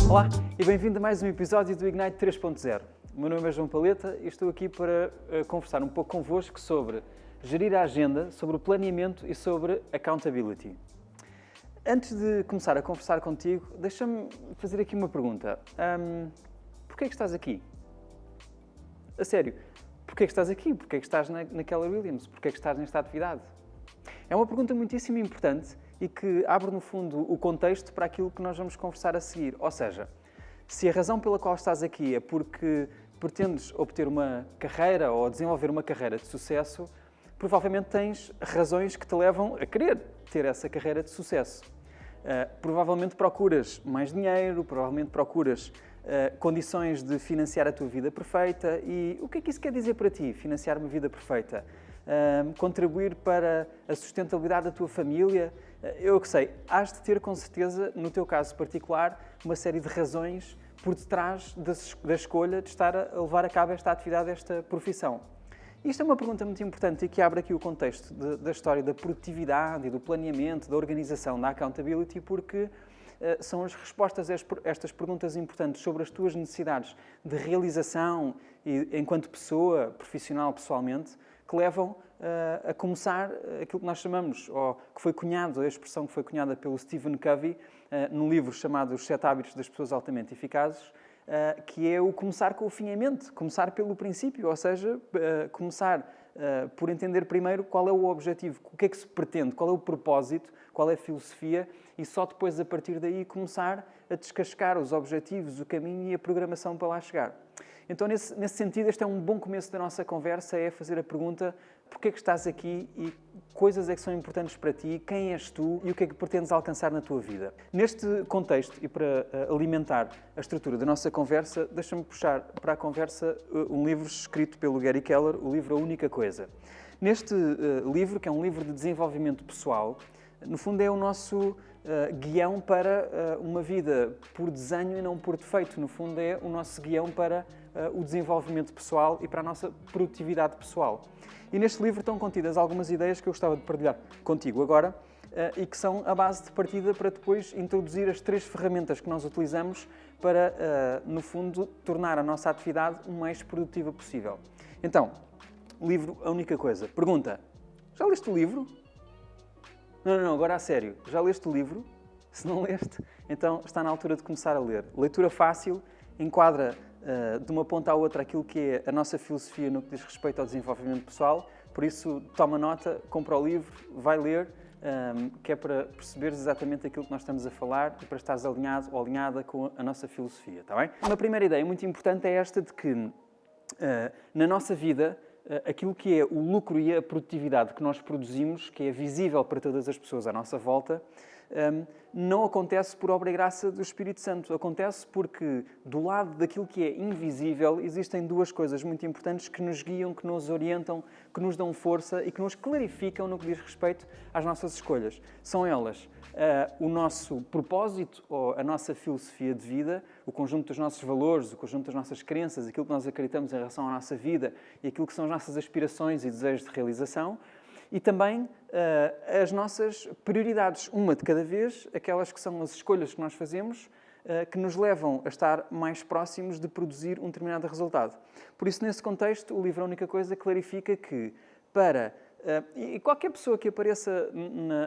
Olá e bem-vindo a mais um episódio do Ignite 3.0. O meu nome é João Paleta e estou aqui para conversar um pouco convosco sobre gerir a agenda, sobre o planeamento e sobre accountability. Antes de começar a conversar contigo, deixa-me fazer aqui uma pergunta. Porquê é que estás aqui? A sério, porquê é que estás aqui? Porquê é que estás naquela Williams? Porquê é que estás nesta atividade? É uma pergunta muitíssimo importante e que abre, no fundo, o contexto para aquilo que nós vamos conversar a seguir. Ou seja, se a razão pela qual estás aqui é porque pretendes obter uma carreira ou desenvolver uma carreira de sucesso, provavelmente tens razões que te levam a querer ter essa carreira de sucesso. Provavelmente procuras mais dinheiro, provavelmente procuras condições de financiar a tua vida perfeita. E o que é que isso quer dizer para ti, financiar uma vida perfeita? Contribuir para a sustentabilidade da tua família? Eu que sei, has de ter com certeza, no teu caso particular, uma série de razões por detrás da escolha de estar a levar a cabo esta atividade, esta profissão. Isto é uma pergunta muito importante e que abre aqui o contexto da história da produtividade e do planeamento, da organização, da accountability, porque são as respostas a estas perguntas importantes sobre as tuas necessidades de realização e, enquanto pessoa, profissional, pessoalmente, que levam a começar aquilo que nós chamamos, ou que foi cunhado, a expressão que foi cunhada pelo Stephen Covey, num livro chamado Os 7 Hábitos das Pessoas Altamente Eficazes, que é o começar com o fim em mente, começar pelo princípio, ou seja, começar por entender primeiro qual é o objetivo, o que é que se pretende, qual é o propósito, qual é a filosofia, e só depois, a partir daí, começar a descascar os objetivos, o caminho e a programação para lá chegar. Então, nesse sentido, este é um bom começo da nossa conversa, é fazer a pergunta: porquê é que estás aqui e coisas é que são importantes para ti, quem és tu e o que é que pretendes alcançar na tua vida? Neste contexto, e para alimentar a estrutura da nossa conversa, deixa-me puxar para a conversa um livro escrito pelo Gary Keller, o livro A Única Coisa. Neste livro, que é um livro de desenvolvimento pessoal, no fundo é o nosso guião para uma vida por desenho e não por defeito. No fundo é o nosso guião para o desenvolvimento pessoal e para a nossa produtividade pessoal. E neste livro estão contidas algumas ideias que eu gostava de partilhar contigo agora e que são a base de partida para depois introduzir as 3 ferramentas que nós utilizamos para, no fundo, tornar a nossa atividade o mais produtiva possível. Então, livro A Única Coisa. Pergunta: já leste o livro? Não, agora a sério. Já leste o livro? Se não leste, então está na altura de começar a ler. Leitura fácil, enquadra de uma ponta à outra aquilo que é a nossa filosofia no que diz respeito ao desenvolvimento pessoal. Por isso, toma nota, compra o livro, vai ler, que é para perceberes exatamente aquilo que nós estamos a falar e para estares alinhado ou alinhada com a nossa filosofia, está bem? Uma primeira ideia muito importante é esta de que, na nossa vida, aquilo que é o lucro e a produtividade que nós produzimos, que é visível para todas as pessoas à nossa volta, não acontece por obra e graça do Espírito Santo. Acontece porque, do lado daquilo que é invisível, existem 2 coisas muito importantes que nos guiam, que nos orientam, que nos dão força e que nos clarificam no que diz respeito às nossas escolhas. São elas o nosso propósito ou a nossa filosofia de vida, o conjunto dos nossos valores, o conjunto das nossas crenças, aquilo que nós acreditamos em relação à nossa vida e aquilo que são as nossas aspirações e desejos de realização, e também as nossas prioridades, uma de cada vez, aquelas que são as escolhas que nós fazemos, que nos levam a estar mais próximos de produzir um determinado resultado. Por isso, nesse contexto, o livro A Única Coisa clarifica que e qualquer pessoa que apareça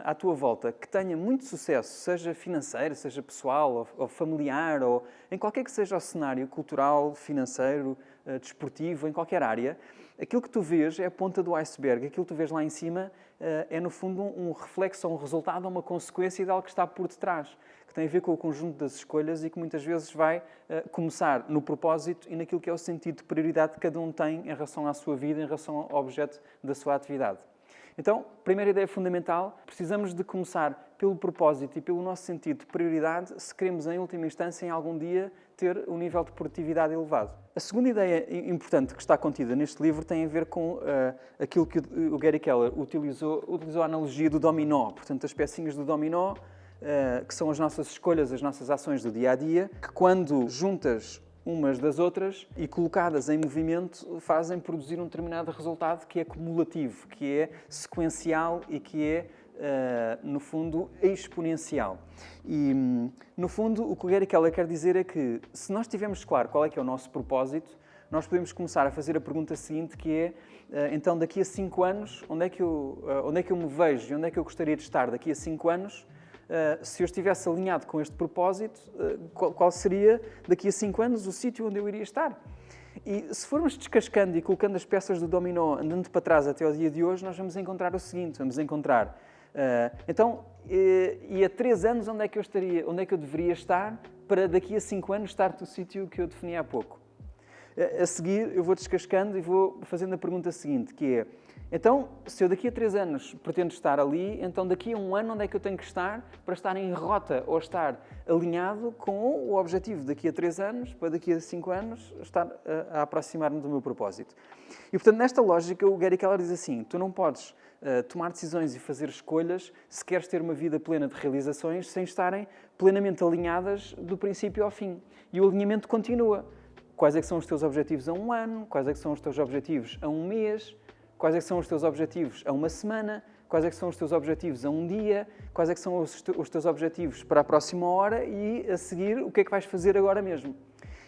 à tua volta que tenha muito sucesso, seja financeiro, seja pessoal ou familiar, ou em qualquer que seja o cenário cultural, financeiro, desportivo, em qualquer área, aquilo que tu vês é a ponta do iceberg. Aquilo que tu vês lá em cima é, no fundo, um reflexo, um resultado, uma consequência de algo que está por detrás, que tem a ver com o conjunto das escolhas e que muitas vezes vai começar no propósito e naquilo que é o sentido de prioridade que cada um tem em relação à sua vida, em relação ao objeto da sua atividade. Então, primeira ideia fundamental, precisamos de começar pelo propósito e pelo nosso sentido de prioridade se queremos, em última instância, em algum dia, ter um nível de produtividade elevado. A segunda ideia importante que está contida neste livro tem a ver com aquilo que o Gary Keller utilizou a analogia do dominó, portanto, as pecinhas do dominó, que são as nossas escolhas, as nossas ações do dia-a-dia, que quando juntas umas das outras e colocadas em movimento fazem produzir um determinado resultado que é cumulativo, que é sequencial e que é no fundo, exponencial. E, no fundo, o que o Gary Keller quer dizer é que, se nós tivermos claro qual é que é o nosso propósito, nós podemos começar a fazer a pergunta seguinte, que é, então, daqui a 5 anos, onde é que eu me vejo e onde é que eu gostaria de estar daqui a 5 anos? Se eu estivesse alinhado com este propósito, qual seria, daqui a 5 anos, o sítio onde eu iria estar? E se formos descascando e colocando as peças do dominó, andando para trás até ao dia de hoje, nós vamos encontrar o seguinte, vamos encontrar, e a 3 anos onde é que eu estaria, onde é que eu deveria estar, para daqui a 5 anos estar no sítio que eu defini há pouco. A seguir, eu vou descascando e vou fazendo a pergunta seguinte, que é, então, se eu daqui a 3 anos pretendo estar ali, então daqui a 1 ano onde é que eu tenho que estar para estar em rota ou estar alinhado com o objetivo daqui a 3 anos, para daqui a 5 anos estar a aproximar-me do meu propósito. E, portanto, nesta lógica, o Gary Keller diz assim, tu não podes tomar decisões e fazer escolhas se queres ter uma vida plena de realizações sem estarem plenamente alinhadas do princípio ao fim. E o alinhamento continua. Quais é que são os teus objetivos a 1 ano? Quais é que são os teus objetivos a 1 mês? Quais é que são os teus objetivos a 1 semana? Quais é que são os teus objetivos a 1 dia? Quais é que são os teus objetivos para a próxima hora? E, a seguir, o que é que vais fazer agora mesmo?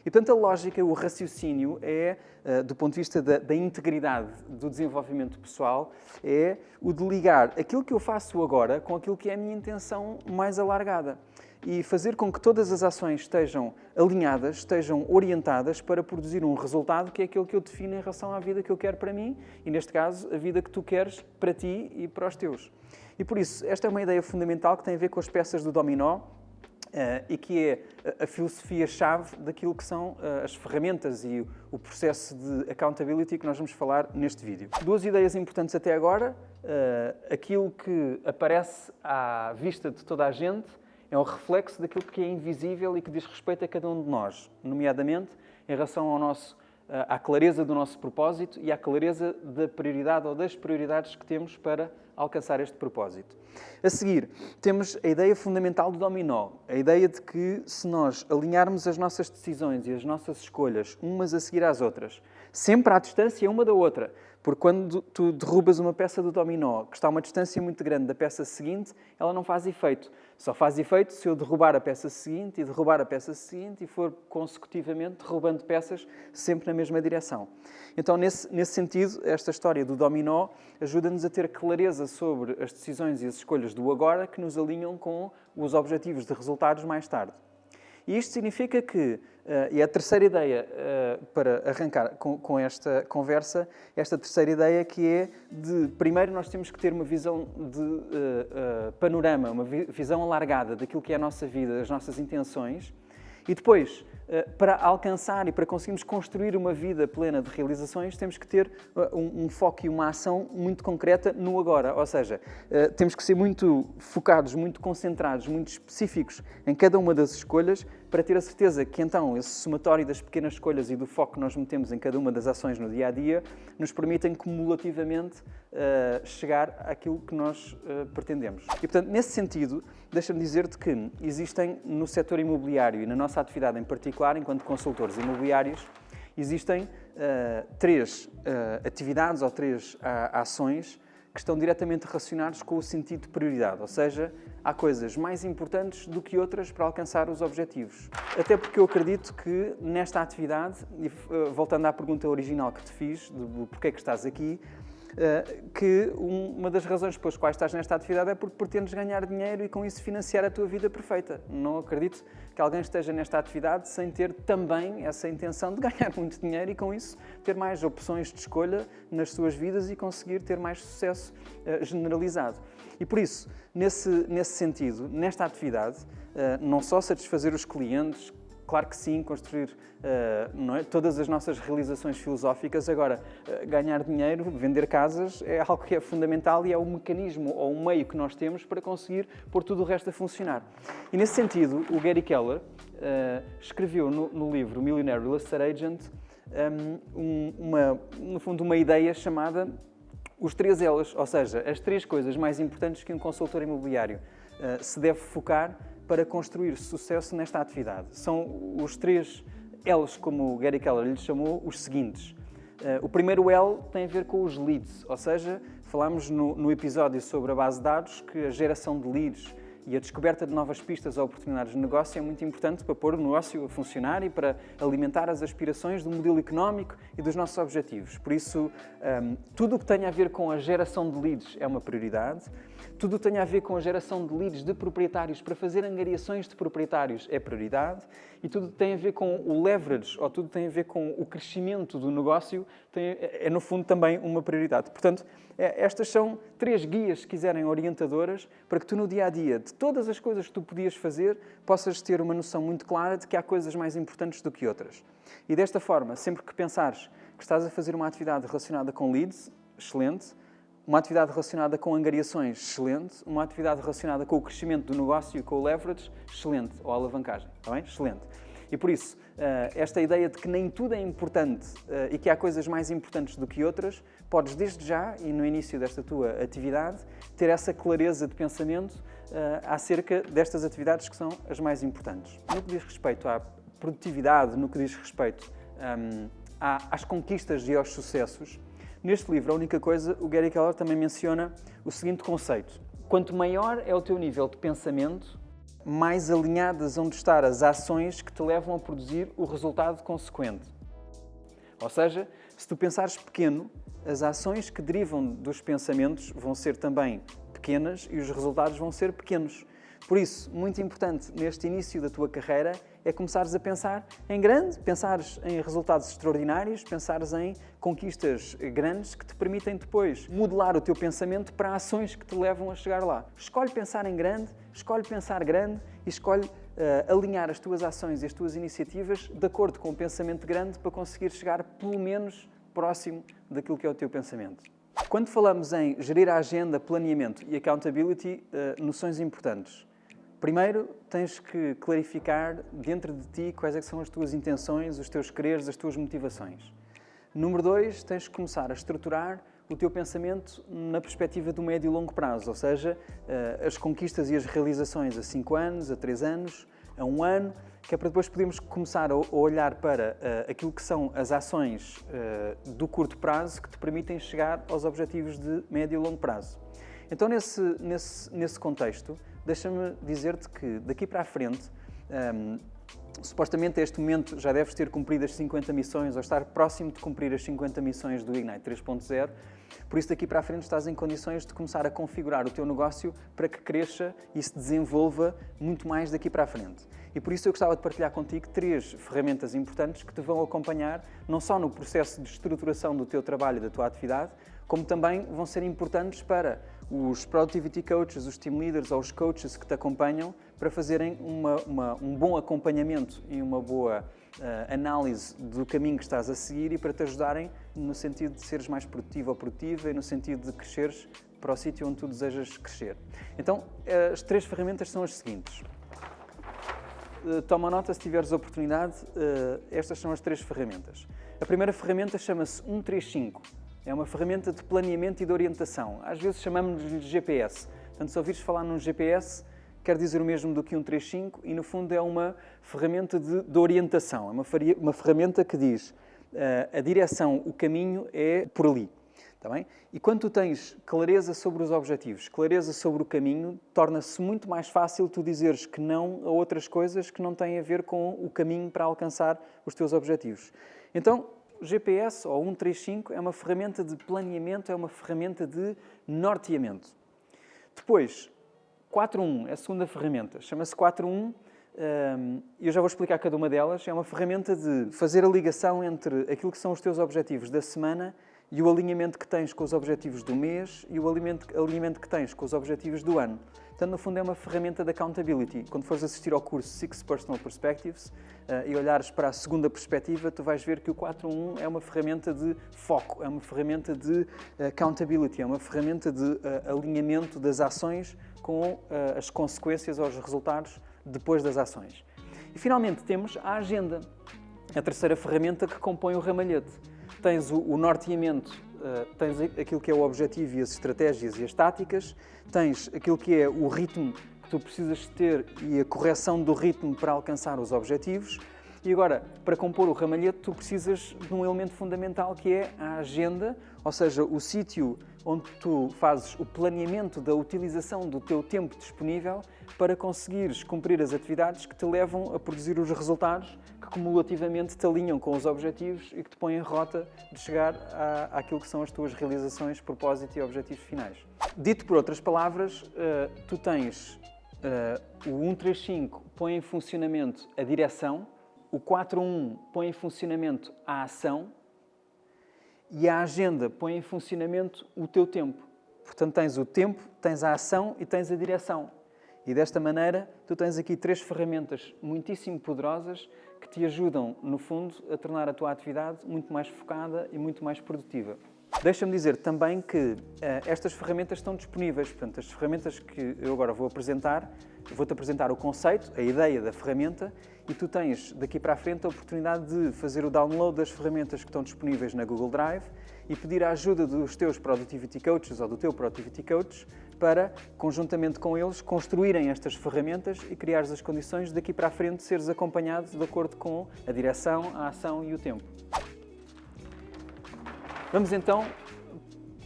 E, portanto, a lógica, o raciocínio é, do ponto de vista da integridade do desenvolvimento pessoal, é o de ligar aquilo que eu faço agora com aquilo que é a minha intenção mais alargada. E fazer com que todas as ações estejam alinhadas, estejam orientadas para produzir um resultado que é aquilo que eu defino em relação à vida que eu quero para mim e, neste caso, a vida que tu queres para ti e para os teus. E, por isso, esta é uma ideia fundamental que tem a ver com as peças do dominó e que é a filosofia-chave daquilo que são as ferramentas e o processo de accountability que nós vamos falar neste vídeo. 2 ideias importantes até agora. Aquilo que aparece à vista de toda a gente é um reflexo daquilo que é invisível e que diz respeito a cada um de nós, nomeadamente em relação à clareza do nosso propósito e à clareza da prioridade ou das prioridades que temos para alcançar este propósito. A seguir, temos a ideia fundamental do dominó, a ideia de que se nós alinharmos as nossas decisões e as nossas escolhas umas a seguir às outras, sempre à distância uma da outra, porque quando tu derrubas uma peça do dominó que está a uma distância muito grande da peça seguinte, ela não faz efeito. Só faz efeito se eu derrubar a peça seguinte e derrubar a peça seguinte e for consecutivamente derrubando peças sempre na mesma direção. Então, nesse sentido, esta história do dominó ajuda-nos a ter clareza sobre as decisões e as escolhas do agora que nos alinham com os objetivos de resultados mais tarde. E isto significa que, e a terceira ideia para arrancar com esta conversa, esta terceira ideia que é de, primeiro nós temos que ter uma visão de panorama, uma visão alargada daquilo que é a nossa vida, as nossas intenções, e depois, para alcançar e para conseguirmos construir uma vida plena de realizações, temos que ter um foco e uma ação muito concreta no agora. Ou seja, temos que ser muito focados, muito concentrados, muito específicos em cada uma das escolhas para ter a certeza que, então, esse somatório das pequenas escolhas e do foco que nós metemos em cada uma das ações no dia-a-dia nos permitem cumulativamente chegar àquilo que nós pretendemos. E, portanto, nesse sentido, deixa-me dizer-te que existem no setor imobiliário e na nossa atividade em particular, enquanto consultores imobiliários, existem 3 atividades ou 3 ações que estão diretamente relacionadas com o sentido de prioridade, ou seja, há coisas mais importantes do que outras para alcançar os objetivos. Até porque eu acredito que nesta atividade, e voltando à pergunta original que te fiz, do porquê que estás aqui, que uma das razões pelas quais estás nesta atividade é porque pretendes ganhar dinheiro e com isso financiar a tua vida perfeita. Não acredito que alguém esteja nesta atividade sem ter também essa intenção de ganhar muito dinheiro e com isso ter mais opções de escolha nas suas vidas e conseguir ter mais sucesso generalizado. E por isso, nesse sentido, nesta atividade, não só satisfazer os clientes, claro que sim, construir não é, todas as nossas realizações filosóficas. Agora, ganhar dinheiro, vender casas, é algo que é fundamental e é o mecanismo ou o meio que nós temos para conseguir pôr tudo o resto a funcionar. E nesse sentido, o Gary Keller escreveu no livro Millionaire Real Estate Agent no fundo, uma ideia chamada os 3 L's, ou seja, as 3 coisas mais importantes que um consultor imobiliário se deve focar para construir sucesso nesta atividade. São os 3 L's, como o Gary Keller lhes chamou, os seguintes. O primeiro L tem a ver com os leads, ou seja, falámos no episódio sobre a base de dados que a geração de leads e a descoberta de novas pistas ou oportunidades de negócio é muito importante para pôr o negócio a funcionar e para alimentar as aspirações do modelo económico e dos nossos objetivos. Por isso, tudo o que tenha a ver com a geração de leads é uma prioridade. Tudo o que tenha a ver com a geração de leads de proprietários para fazer angariações de proprietários é prioridade. E tudo o que tem a ver com o leverage, ou tudo o que tem a ver com o crescimento do negócio, é no fundo também uma prioridade. Portanto, estas são 3 guias, se quiserem, orientadoras, para que tu no dia-a-dia, de todas as coisas que tu podias fazer, possas ter uma noção muito clara de que há coisas mais importantes do que outras. E desta forma, sempre que pensares que estás a fazer uma atividade relacionada com leads, excelente. Uma atividade relacionada com angariações, excelente. Uma atividade relacionada com o crescimento do negócio e com o leverage, excelente. Ou a alavancagem, está bem? Excelente. E por isso, esta ideia de que nem tudo é importante e que há coisas mais importantes do que outras, podes desde já, e no início desta tua atividade, ter essa clareza de pensamento acerca destas atividades que são as mais importantes. No que diz respeito à produtividade, no que diz respeito às conquistas e aos sucessos, neste livro, a única coisa, o Gary Keller também menciona o seguinte conceito. Quanto maior é o teu nível de pensamento, mais alinhadas vão estar as ações que te levam a produzir o resultado consequente. Ou seja, se tu pensares pequeno, as ações que derivam dos pensamentos vão ser também pequenas e os resultados vão ser pequenos. Por isso, muito importante neste início da tua carreira é começares a pensar em grande, pensares em resultados extraordinários, pensares em conquistas grandes que te permitem depois modelar o teu pensamento para ações que te levam a chegar lá. Escolhe pensar em grande, escolhe pensar grande e escolhe alinhar as tuas ações e as tuas iniciativas de acordo com o pensamento grande para conseguir chegar pelo menos próximo daquilo que é o teu pensamento. Quando falamos em gerir a agenda, planeamento e accountability, noções importantes. Primeiro, tens que clarificar dentro de ti quais é que são as tuas intenções, os teus quereres, as tuas motivações. Número 2, tens que começar a estruturar o teu pensamento na perspectiva do médio e longo prazo, ou seja, as conquistas e as realizações a 5 anos, a 3 anos, a 1 ano, que é para depois podermos começar a olhar para aquilo que são as ações do curto prazo que te permitem chegar aos objetivos de médio e longo prazo. Então, nesse contexto, deixa-me dizer-te que daqui para a frente, supostamente a este momento já deves ter cumprido as 50 missões ou estar próximo de cumprir as 50 missões do Ignite 3.0. Por isso, daqui para a frente estás em condições de começar a configurar o teu negócio para que cresça e se desenvolva muito mais daqui para a frente. E por isso eu gostava de partilhar contigo 3 ferramentas importantes que te vão acompanhar não só no processo de estruturação do teu trabalho e da tua atividade, como também vão ser importantes para os Productivity Coaches, os Team Leaders ou os Coaches que te acompanham para fazerem um bom acompanhamento e uma boa análise do caminho que estás a seguir e para te ajudarem no sentido de seres mais produtivo ou produtiva e no sentido de cresceres para o sítio onde tu desejas crescer. Então, as 3 ferramentas são as seguintes. Toma nota se tiveres oportunidade, estas são as 3 ferramentas. A primeira ferramenta chama-se 135. É uma ferramenta de planeamento e de orientação. Às vezes chamamos-lhe de GPS. Portanto, se ouvires falar num GPS, quer dizer o mesmo do que 135 e, no fundo, é uma ferramenta de orientação. É uma ferramenta que diz a direção, o caminho é por ali. Está bem? E quando tu tens clareza sobre os objetivos, clareza sobre o caminho, torna-se muito mais fácil tu dizeres que não a outras coisas que não têm a ver com o caminho para alcançar os teus objetivos. Então, o GPS, ou 135, é uma ferramenta de planeamento, é uma ferramenta de norteamento. Depois, 4.1 é a segunda ferramenta. Chama-se 4.1 e eu já vou explicar cada uma delas. É uma ferramenta de fazer a ligação entre aquilo que são os teus objetivos da semana e o alinhamento que tens com os objetivos do mês e o alinhamento que tens com os objetivos do ano. Portanto, no fundo, é uma ferramenta de accountability. Quando fores assistir ao curso 6 Personal Perspectives e olhares para a segunda perspectiva, tu vais ver que o 4.1 é uma ferramenta de foco, é uma ferramenta de accountability, é uma ferramenta de alinhamento das ações com as consequências ou os resultados depois das ações. E, finalmente, temos a agenda, a terceira ferramenta que compõe o ramalhete. Tens o norteamento, tens aquilo que é o objetivo e as estratégias e as táticas, tens aquilo que é o ritmo que tu precisas ter e a correção do ritmo para alcançar os objetivos E agora, para compor o ramalhete, tu precisas de um elemento fundamental que é a agenda, ou seja, o sítio onde tu fazes o planeamento da utilização do teu tempo disponível para conseguires cumprir as atividades que te levam a produzir os resultados que cumulativamente te alinham com os objetivos e que te põem em rota de chegar àquilo que são as tuas realizações, propósito e objetivos finais. Dito por outras palavras, tu tens o 135 põe em funcionamento a direção, o 41 põe em funcionamento a ação e a agenda põe em funcionamento o teu tempo. Portanto, tens o tempo, tens a ação e tens a direção. E desta maneira, tu tens aqui 3 ferramentas muitíssimo poderosas que te ajudam, no fundo, a tornar a tua atividade muito mais focada e muito mais produtiva. Deixa-me dizer também que estas ferramentas estão disponíveis. Portanto, as ferramentas que eu agora vou-te apresentar o conceito, a ideia da ferramenta, e tu tens daqui para a frente a oportunidade de fazer o download das ferramentas que estão disponíveis na Google Drive e pedir a ajuda dos teus Productivity Coaches ou do teu Productivity Coach para, conjuntamente com eles, construírem estas ferramentas e criares as condições de daqui para a frente seres acompanhado de acordo com a direção, a ação e o tempo. Vamos então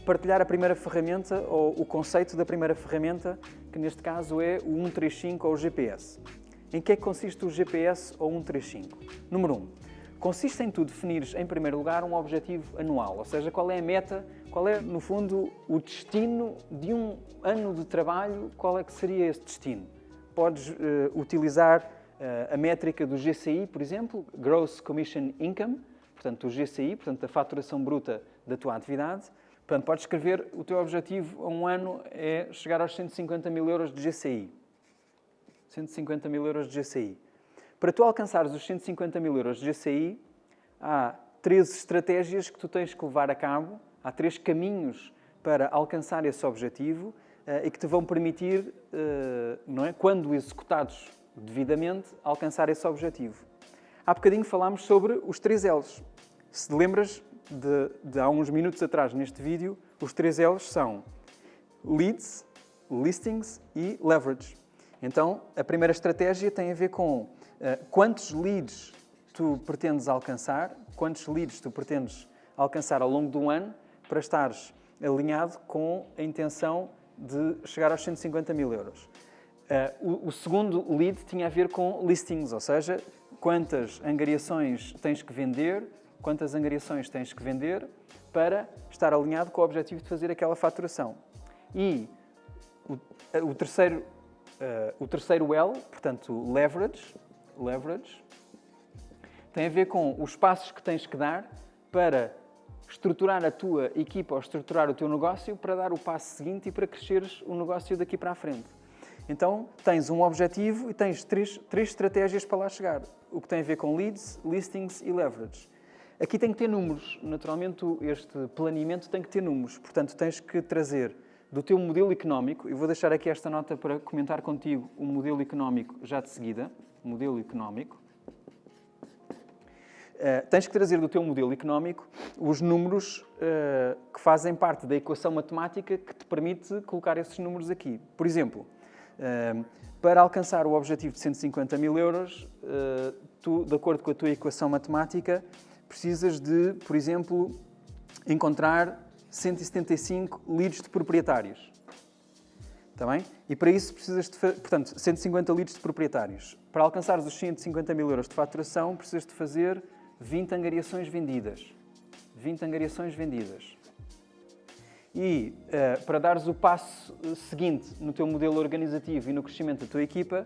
partilhar a primeira ferramenta, ou o conceito da primeira ferramenta, que neste caso é o 135 ou o GPS. Em que é que consiste o GPS ou 135? Número 1. Consiste em tu definires, em primeiro lugar, um objetivo anual, ou seja, qual é a meta, qual é, no fundo, o destino de um ano de trabalho, qual é que seria esse destino. Podes utilizar a métrica do GCI, por exemplo, Gross Commission Income, portanto, o GCI, portanto, a faturação bruta da tua atividade. Portanto, podes escrever o teu objetivo a um ano é chegar aos 150 mil euros de GCI. 150 mil euros de GCI. Para tu alcançares os 150 mil euros de GCI, há 13 estratégias que tu tens que levar a cabo, há 3 caminhos para alcançar esse objetivo e que te vão permitir, não é, quando executados devidamente, alcançar esse objetivo. Há bocadinho falámos sobre os 3 L's. Se te lembras de há uns minutos atrás neste vídeo, os 3 L's são Leads, Listings e Leverage. Então, a primeira estratégia tem a ver com quantos leads tu pretendes alcançar, quantos leads tu pretendes alcançar ao longo de um ano para estares alinhado com a intenção de chegar aos 150 mil euros. O segundo lead tinha a ver com listings, ou seja, quantas angariações tens que vender, para estar alinhado com o objetivo de fazer aquela faturação. E o terceiro L, portanto, leverage, tem a ver com os passos que tens que dar para estruturar a tua equipa ou estruturar o teu negócio para dar o passo seguinte e para cresceres o negócio daqui para a frente. Então, tens um objetivo e tens três estratégias para lá chegar, o que tem a ver com leads, listings e leverage. Aqui tem que ter números. Naturalmente, este planeamento tem que ter números. Portanto, tens que trazer do teu modelo económico, e vou deixar aqui esta nota para comentar contigo o modelo económico já de seguida. Modelo económico. Tens que trazer do teu modelo económico os números que fazem parte da equação matemática que te permite colocar esses números aqui. Por exemplo, para alcançar o objetivo de 150 mil euros, tu, de acordo com a tua equação matemática, precisas de, por exemplo, encontrar 175 leads de proprietários. Está bem? E para isso precisas de, portanto, 150 leads de proprietários. Para alcançares os 150 mil euros de faturação, precisas de fazer 20 angariações vendidas. 20 angariações vendidas. E para dares o passo seguinte no teu modelo organizativo e no crescimento da tua equipa,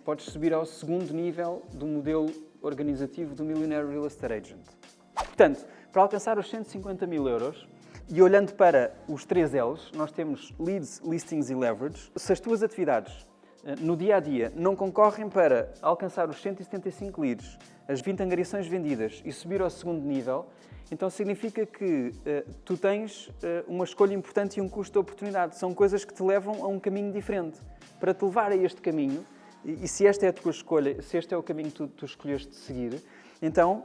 podes subir ao segundo nível do modelo organizativo do Millionaire Real Estate Agent. Portanto, para alcançar os 150 mil euros, e olhando para os 3 L's, nós temos Leads, Listings e Leverage. Se as tuas atividades no dia-a-dia não concorrem para alcançar os 175 leads, as 20 angariações vendidas e subir ao segundo nível, então significa que tu tens uma escolha importante e um custo de oportunidade. São coisas que te levam a um caminho diferente. Para te levar a este caminho, e se esta é a tua escolha, se este é o caminho que tu escolheste de seguir, então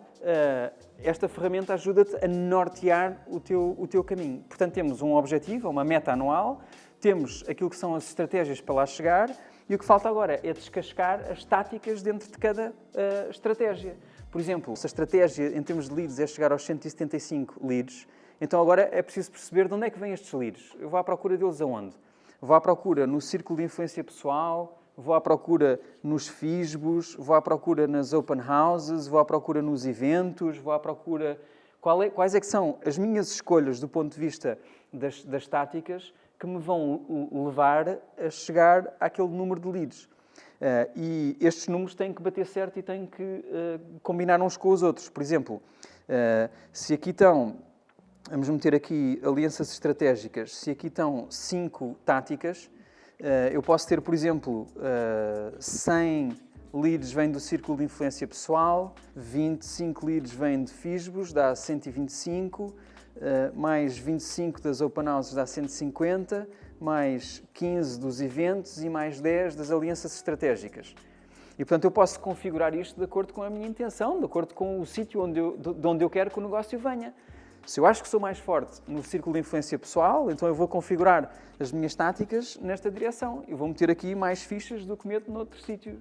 esta ferramenta ajuda-te a nortear o teu caminho. Portanto, temos um objetivo, uma meta anual, temos aquilo que são as estratégias para lá chegar E o que falta agora é descascar as táticas dentro de cada estratégia. Por exemplo, se a estratégia em termos de leads é chegar aos 175 leads, então agora é preciso perceber de onde é que vêm estes leads. Eu vou à procura deles aonde? Vou à procura no círculo de influência pessoal, vou à procura nos FISBOs, vou à procura nas open houses, vou à procura nos eventos, vou à procura... Quais é que são as minhas escolhas do ponto de vista das táticas que me vão levar a chegar àquele número de leads? E estes números têm que bater certo e têm que combinar uns com os outros. Por exemplo, se aqui estão, vamos meter aqui alianças estratégicas, se aqui estão 5 táticas, eu posso ter, por exemplo, 100 leads vêm do círculo de influência pessoal, 25 leads vêm de FISBOs, dá 125, mais 25 das open houses dá 150, mais 15 dos eventos e mais 10 das alianças estratégicas. E, portanto, eu posso configurar isto de acordo com a minha intenção, de acordo com o sítio de onde eu quero que o negócio venha. Se eu acho que sou mais forte no círculo de influência pessoal, então eu vou configurar as minhas táticas nesta direção. Eu vou meter aqui mais fichas do que meto noutro sítio.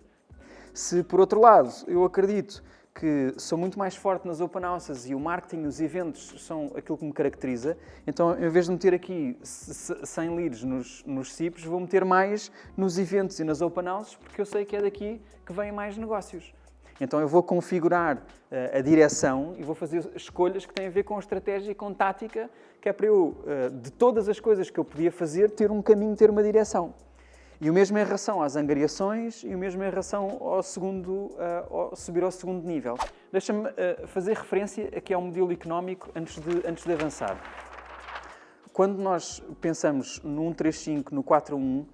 Se, por outro lado, eu acredito que sou muito mais forte nas open houses e o marketing, os eventos são aquilo que me caracteriza, então, em vez de meter aqui 100 leads nos CIPs, vou meter mais nos eventos e nas open houses, porque eu sei que é daqui que vêm mais negócios. Então, eu vou configurar a direção e vou fazer escolhas que têm a ver com estratégia e com tática, que é para eu, de todas as coisas que eu podia fazer, ter um caminho, ter uma direção. E o mesmo em relação às angariações e o mesmo em relação ao subir ao segundo nível. Deixa-me fazer referência aqui ao modelo económico antes de avançar. Quando nós pensamos no 135, no 4-1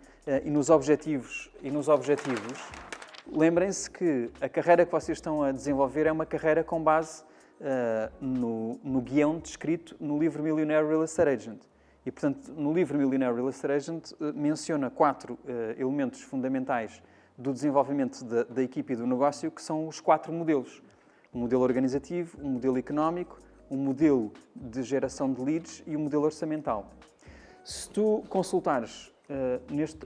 e nos objetivos, lembrem-se que a carreira que vocês estão a desenvolver é uma carreira com base no guião descrito no livro Millionaire Real Estate Agent. E, portanto, no livro Millionaire Real Estate Agent menciona 4 elementos fundamentais do desenvolvimento da equipe e do negócio, que são os 4 modelos. Um modelo organizativo, um modelo económico, um modelo de geração de leads e um modelo orçamental. Se tu consultares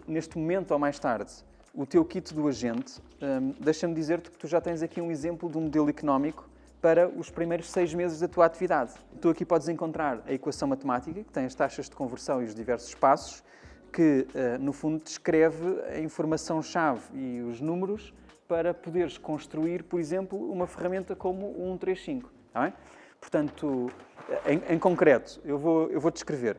neste momento ou mais tarde o teu kit do agente, deixa-me dizer-te que tu já tens aqui um exemplo de um modelo económico para os primeiros 6 meses da tua atividade. Tu aqui podes encontrar a equação matemática, que tem as taxas de conversão e os diversos passos, que, no fundo, descreve a informação-chave e os números para poderes construir, por exemplo, uma ferramenta como o 135. Está bem? Portanto, em concreto, eu vou descrever.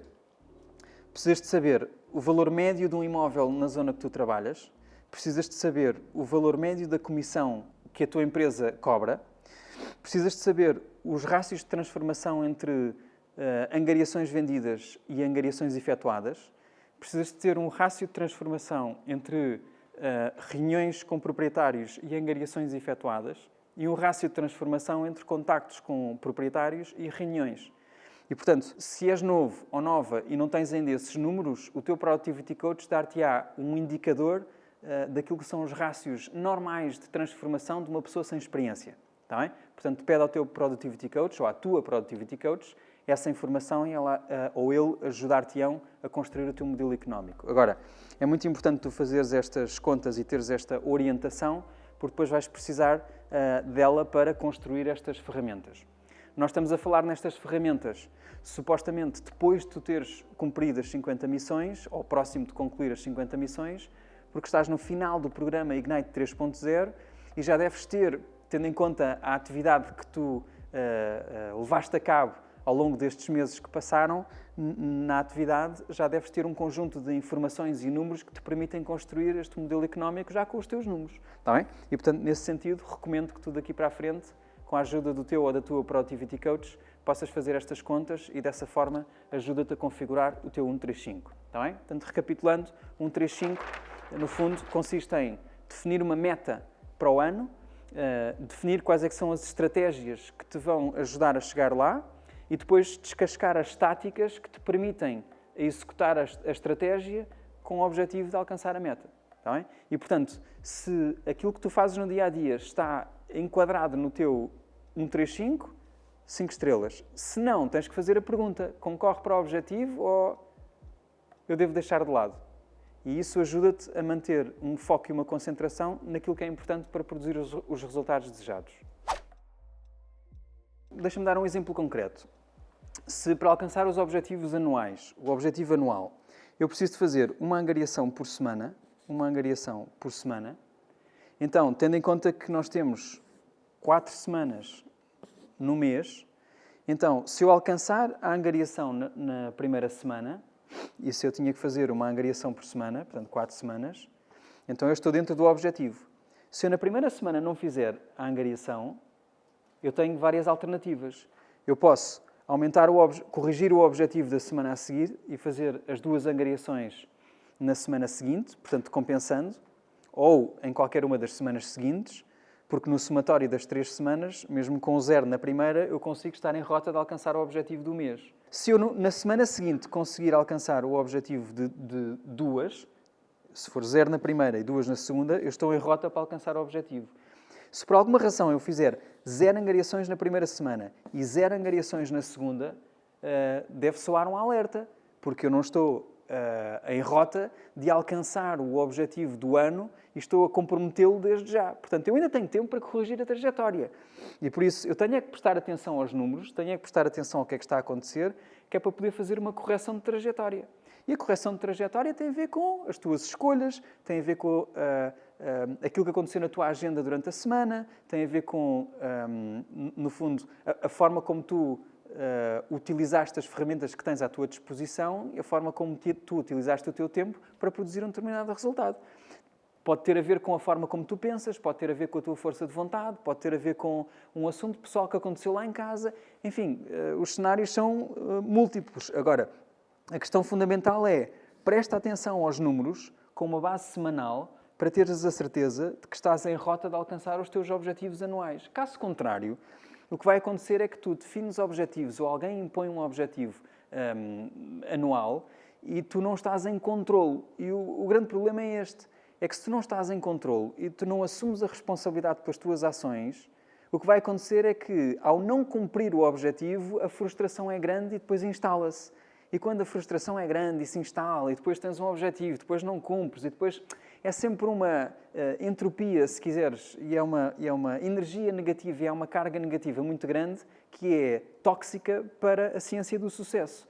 Precisas de saber o valor médio de um imóvel na zona que tu trabalhas, precisas de saber o valor médio da comissão que a tua empresa cobra, precisas de saber os rácios de transformação entre angariações vendidas e angariações efetuadas. Precisas de ter um rácio de transformação entre reuniões com proprietários e angariações efetuadas e um rácio de transformação entre contactos com proprietários e reuniões. E, portanto, se és novo ou nova e não tens ainda esses números, o teu Productivity Coach dar-te-á um indicador daquilo que são os rácios normais de transformação de uma pessoa sem experiência. Está bem? Portanto, pede ao teu Productivity Coach ou à tua Productivity Coach essa informação e ela ou ele ajudar-te-ão a construir o teu modelo económico. Agora, é muito importante tu fazeres estas contas e teres esta orientação, porque depois vais precisar dela para construir estas ferramentas. Nós estamos a falar nestas ferramentas, supostamente depois de tu teres cumprido as 50 missões, ou próximo de concluir as 50 missões, porque estás no final do programa Ignite 3.0 e já deves ter, tendo em conta a atividade que tu levaste a cabo ao longo destes meses que passaram, na atividade já deves ter um conjunto de informações e números que te permitem construir este modelo económico já com os teus números. Está bem? E, portanto, nesse sentido, recomendo que tu daqui para a frente, com a ajuda do teu ou da tua Productivity Coach, possas fazer estas contas e, dessa forma, ajuda-te a configurar o teu 135. Está bem? Portanto, recapitulando, 135, no fundo, consiste em definir uma meta para o ano, definir quais é que são as estratégias que te vão ajudar a chegar lá e depois descascar as táticas que te permitem executar a estratégia com o objetivo de alcançar a meta. Está bem? E, portanto, se aquilo que tu fazes no dia-a-dia está enquadrado no teu 135, 5 estrelas. Se não, tens que fazer a pergunta, concorre para o objetivo ou eu devo deixar de lado? E isso ajuda-te a manter um foco e uma concentração naquilo que é importante para produzir os resultados desejados. Deixa-me dar um exemplo concreto. Se para alcançar os objetivos anuais, o objetivo anual, eu preciso de fazer uma angariação por semana, então, tendo em conta que nós temos 4 semanas no mês, então, se eu alcançar a angariação na primeira semana, e se eu tinha que fazer uma angariação por semana, portanto 4 semanas, então eu estou dentro do objetivo. Se eu na primeira semana não fizer a angariação, eu tenho várias alternativas. Eu posso corrigir o objetivo da semana a seguir e fazer as 2 angariações na semana seguinte, portanto compensando, ou em qualquer uma das semanas seguintes, porque no somatório das 3 semanas, mesmo com 0 na primeira, eu consigo estar em rota de alcançar o objetivo do mês. Se eu na semana seguinte conseguir alcançar o objetivo de 2, se for 0 na primeira e 2 na segunda, eu estou em rota para alcançar o objetivo. Se por alguma razão eu fizer 0 angariações na primeira semana e 0 angariações na segunda, deve soar um alerta, porque eu não estou em rota de alcançar o objetivo do ano e estou a comprometê-lo desde já. Portanto, eu ainda tenho tempo para corrigir a trajetória. E por isso, eu tenho é que prestar atenção aos números, tenho é que prestar atenção ao que é que está a acontecer, que é para poder fazer uma correção de trajetória. E a correção de trajetória tem a ver com as tuas escolhas, tem a ver com aquilo que aconteceu na tua agenda durante a semana, tem a ver com, no fundo, a forma como tu utilizaste as ferramentas que tens à tua disposição e a forma como tu utilizaste o teu tempo para produzir um determinado resultado. Pode ter a ver com a forma como tu pensas, pode ter a ver com a tua força de vontade, pode ter a ver com um assunto pessoal que aconteceu lá em casa. Enfim, os cenários são múltiplos. Agora, a questão fundamental é, presta atenção aos números com uma base semanal para teres a certeza de que estás em rota de alcançar os teus objetivos anuais. Caso contrário, o que vai acontecer é que tu defines objetivos ou alguém impõe um objetivo anual e tu não estás em controle. E o grande problema é este, é que se tu não estás em controle e tu não assumes a responsabilidade pelas tuas ações, o que vai acontecer é que, ao não cumprir o objetivo, a frustração é grande e depois instala-se. E quando a frustração é grande e se instala, e depois tens um objetivo, depois não cumpres, e depois é sempre uma entropia, se quiseres, e é uma energia negativa, e é uma carga negativa muito grande, que é tóxica para a ciência do sucesso.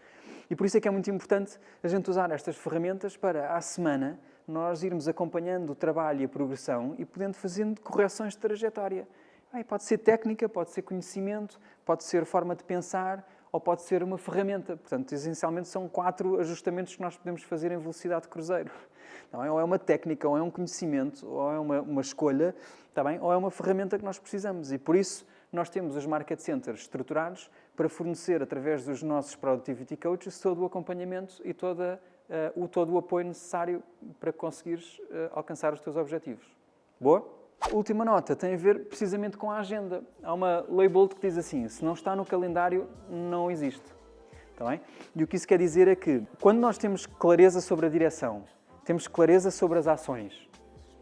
E por isso é que é muito importante a gente usar estas ferramentas para, à semana, nós irmos acompanhando o trabalho e a progressão e podendo fazendo correções de trajetória. Pode ser técnica, pode ser conhecimento, pode ser forma de pensar, ou pode ser uma ferramenta. Portanto, essencialmente são 4 ajustamentos que nós podemos fazer em velocidade de cruzeiro. Não é? Ou é uma técnica, ou é um conhecimento, ou é uma escolha, está bem? Ou é uma ferramenta que nós precisamos. E por isso nós temos os Market Centers estruturados para fornecer, através dos nossos Productivity Coaches, todo o acompanhamento e todo o apoio necessário para conseguires alcançar os teus objetivos. Boa? A última nota tem a ver precisamente com a agenda. Há uma label que diz assim, se não está no calendário, não existe. Está bem? E o que isso quer dizer é que, quando nós temos clareza sobre a direção, temos clareza sobre as ações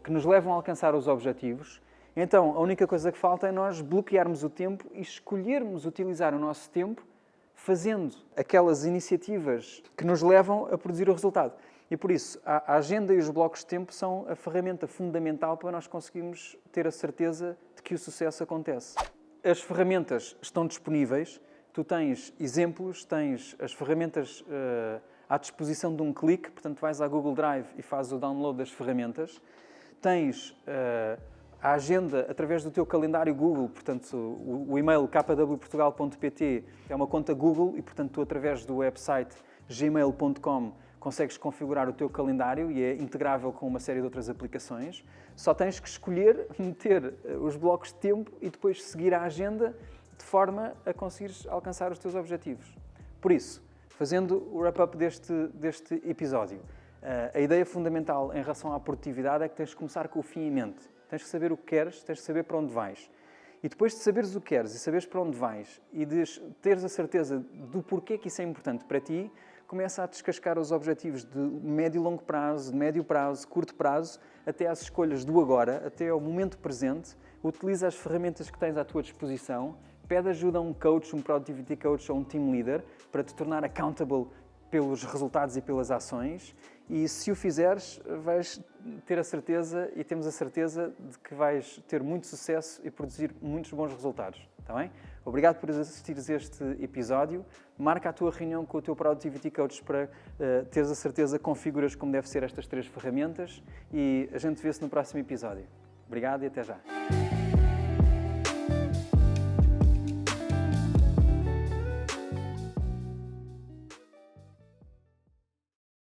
que nos levam a alcançar os objetivos, então a única coisa que falta é nós bloquearmos o tempo e escolhermos utilizar o nosso tempo fazendo aquelas iniciativas que nos levam a produzir o resultado. E por isso, a agenda e os blocos de tempo são a ferramenta fundamental para nós conseguirmos ter a certeza de que o sucesso acontece. As ferramentas estão disponíveis, tu tens exemplos, tens as ferramentas à disposição de um clique, portanto vais à Google Drive e fazes o download das ferramentas. Tens a agenda através do teu calendário Google, portanto o e-mail kwportugal.pt é uma conta Google e portanto tu através do website gmail.com consegues configurar o teu calendário e é integrável com uma série de outras aplicações. Só tens que escolher, meter os blocos de tempo e depois seguir a agenda de forma a conseguires alcançar os teus objetivos. Por isso, fazendo o wrap-up deste episódio, a ideia fundamental em relação à produtividade é que tens de começar com o fim em mente. Tens que saber o que queres, tens que saber para onde vais. E depois de saberes o que queres e saberes para onde vais e de teres a certeza do porquê que isso é importante para ti, começa a descascar os objetivos de médio e longo prazo, de médio prazo, curto prazo, até às escolhas do agora, até ao momento presente. Utiliza as ferramentas que tens à tua disposição, pede ajuda a um coach, um productivity coach ou um team leader para te tornar accountable pelos resultados e pelas ações E se o fizeres, vais ter a certeza e temos a certeza de que vais ter muito sucesso e produzir muitos bons resultados. Está bem? Obrigado por assistires a este episódio. Marca a tua reunião com o teu Productivity Coach para teres a certeza que configuras como deve ser estas 3 ferramentas e a gente vê-se no próximo episódio. Obrigado e até já.